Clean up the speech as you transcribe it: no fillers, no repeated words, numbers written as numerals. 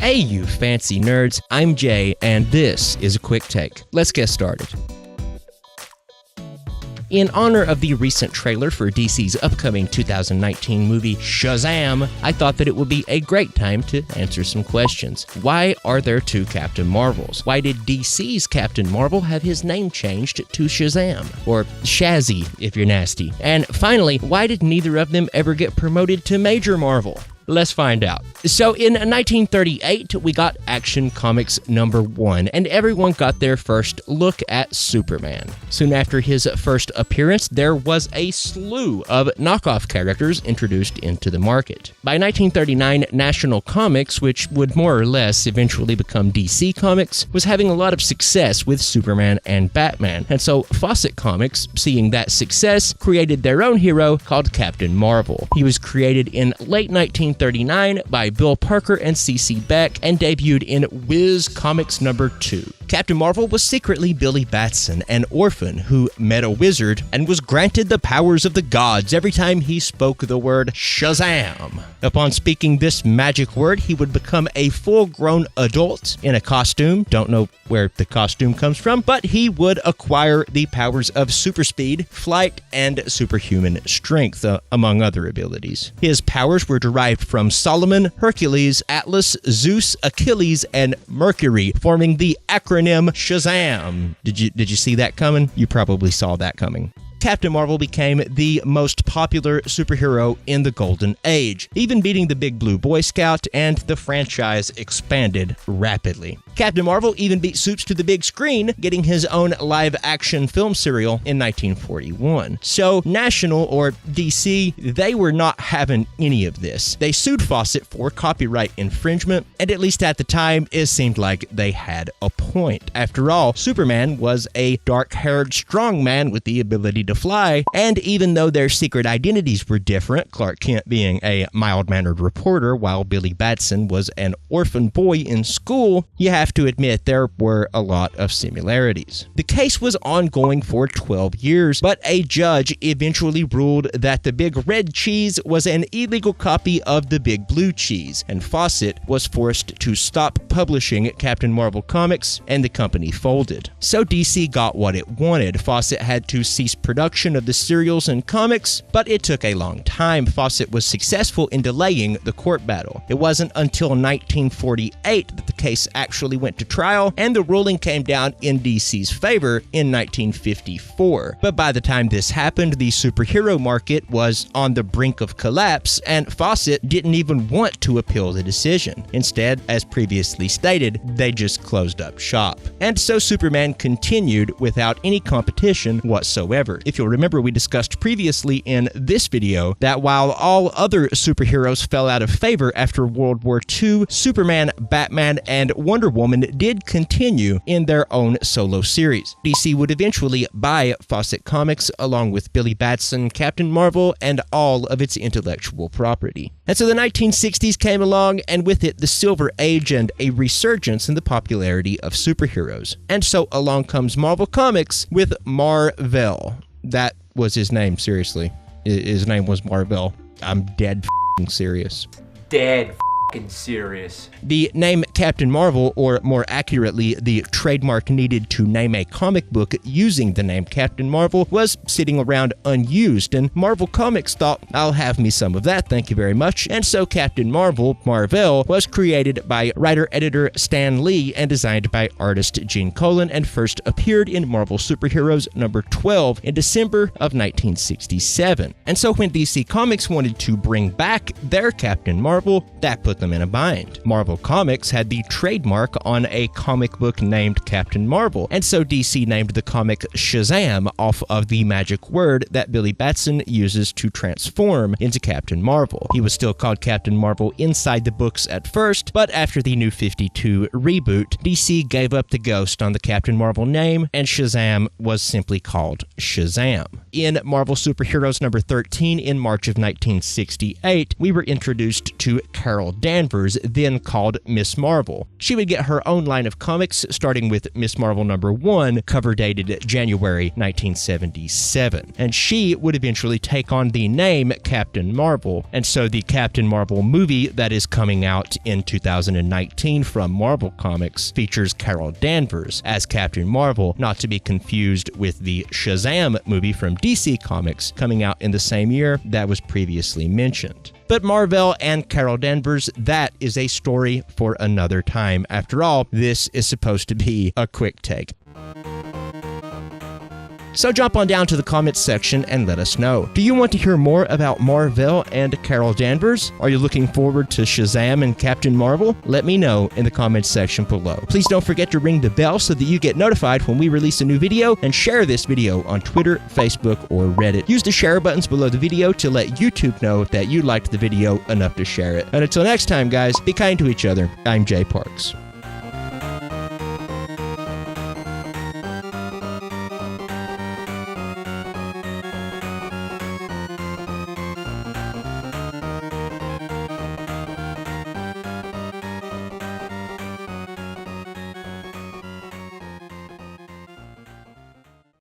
Hey you fancy nerds, I'm Jay, and this is a quick take. Let's get started. In honor of the recent trailer for DC's upcoming 2019 movie Shazam, I thought that it would be a great time to answer some questions. Why are there two Captain Marvels? Why did DC's Captain Marvel have his name changed to Shazam? Or Shazzy, if you're nasty. And finally, why did neither of them ever get promoted to Major Marvel? Let's find out. So in 1938, we got Action Comics #1, and everyone got their first look at Superman. Soon after his first appearance, there was a slew of knockoff characters introduced into the market. By 1939, National Comics, which would more or less eventually become DC Comics, was having a lot of success with Superman and Batman, and so Fawcett Comics, seeing that success, created their own hero called Captain Marvel. He was created in late 1939 by Bill Parker and C.C. Beck and debuted in Whiz Comics #2. Captain Marvel was secretly Billy Batson, an orphan who met a wizard and was granted the powers of the gods every time he spoke the word Shazam. Upon speaking this magic word, he would become a full-grown adult in a costume. Don't know where the costume comes from, but he would acquire the powers of super speed, flight, and superhuman strength, among other abilities. His powers were derived from Solomon, Hercules, Atlas, Zeus, Achilles, and Mercury, forming the acronym Shazam. Did you see that coming? You probably saw that coming. Captain Marvel became the most popular superhero in the Golden Age, even beating the Big Blue Boy Scout, and the franchise expanded rapidly. Captain Marvel even beat Supes to the big screen, getting his own live-action film serial in 1941. So National, or DC, they were not having any of this. They sued Fawcett for copyright infringement, and at least at the time, it seemed like they had a point. After all, Superman was a dark-haired strong man with the ability to fly, and even though their secret identities were different, Clark Kent being a mild-mannered reporter while Billy Batson was an orphan boy in school, you have to admit there were a lot of similarities. The case was ongoing for 12 years, but a judge eventually ruled that the Big Red Cheese was an illegal copy of the Big Blue Cheese, and Fawcett was forced to stop publishing Captain Marvel comics, and the company folded. So DC got what it wanted. Fawcett had to cease production of the serials and comics, but it took a long time. Fawcett was successful in delaying the court battle. It wasn't until 1948 that the case actually went to trial, and the ruling came down in DC's favor in 1954. But by the time this happened, the superhero market was on the brink of collapse, and Fawcett didn't even want to appeal the decision. Instead, as previously stated, they just closed up shop. And so Superman continued without any competition whatsoever. If you'll remember, we discussed previously in this video that while all other superheroes fell out of favor after World War II, Superman, Batman, and Wonder Woman did continue in their own solo series. DC would eventually buy Fawcett Comics along with Billy Batson, Captain Marvel, and all of its intellectual property. And so the 1960s came along, and with it the Silver Age and a resurgence in the popularity of superheroes. And so along comes Marvel Comics with Mar-Vell. That was his name, seriously. His name was Mar-Vell. I'm dead f***ing serious. Dead f***ing serious. The name Captain Marvel, or more accurately, the trademark needed to name a comic book using the name Captain Marvel, was sitting around unused, and Marvel Comics thought, I'll have me some of that, thank you very much. And so Captain Marvel, Mar-Vell, was created by writer-editor Stan Lee and designed by artist Gene Colan, and first appeared in Marvel Superheroes #12 in December of 1967. And so when DC Comics wanted to bring back their Captain Marvel, that put them in a bind. Marvel Comics had the trademark on a comic book named Captain Marvel, and so DC named the comic Shazam off of the magic word that Billy Batson uses to transform into Captain Marvel. He was still called Captain Marvel inside the books at first, but after the New 52 reboot, DC gave up the ghost on the Captain Marvel name, and Shazam was simply called Shazam. In Marvel Superheroes #13 in March of 1968, we were introduced to Carol Danvers, Danvers, then called Miss Marvel. She would get her own line of comics, starting with Miss Marvel #1, cover dated January 1977. And she would eventually take on the name Captain Marvel. And so the Captain Marvel movie that is coming out in 2019 from Marvel Comics features Carol Danvers as Captain Marvel, not to be confused with the Shazam movie from DC Comics coming out in the same year that was previously mentioned. But Marvel and Carol Danvers, that is a story for another time. After all, this is supposed to be a quick take. So jump on down to the comments section and let us know. Do you want to hear more about Marvel and Carol Danvers? Are you looking forward to Shazam and Captain Marvel? Let me know in the comments section below. Please don't forget to ring the bell so that you get notified when we release a new video, and share this video on Twitter, Facebook, or Reddit. Use the share buttons below the video to let YouTube know that you liked the video enough to share it. And until next time, guys, be kind to each other. I'm Jay Parks.